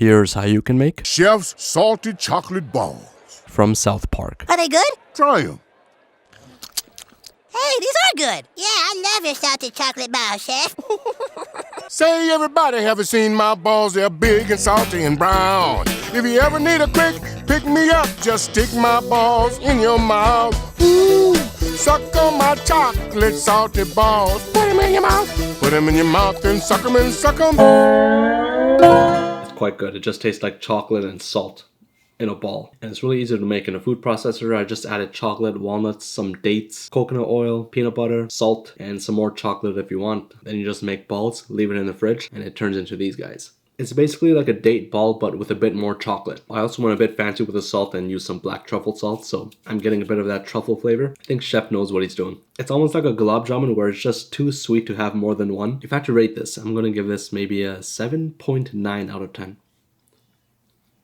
Here's how you can make Chef's salted chocolate balls. from South Park. Are they good? Try them. Hey, these are good. Yeah, I love your salted chocolate balls, Chef. Say everybody haven't seen my balls. They're big and salty and brown. If you ever need a quick pick me up, just stick my balls in your mouth. Ooh, suck on my chocolate salty balls. Put them in your mouth. Put them in your mouth and suck them and suck them. It's quite good. It just tastes like chocolate and salt in a ball. And it's really easy to make in a food processor. I just added chocolate, walnuts, some dates, coconut oil, peanut butter, salt, and some more chocolate if you want. Then you just make balls, leave it in the fridge, and it turns into these guys. It's basically like a date ball, but with a bit more chocolate. I also went a bit fancy with the salt and used some black truffle salt, so I'm getting a bit of that truffle flavor. I think Chef knows what he's doing. It's almost like a gulab jamun where it's just too sweet to have more than one. If I had to rate this, I'm going to give this maybe a 7.9 out of 10.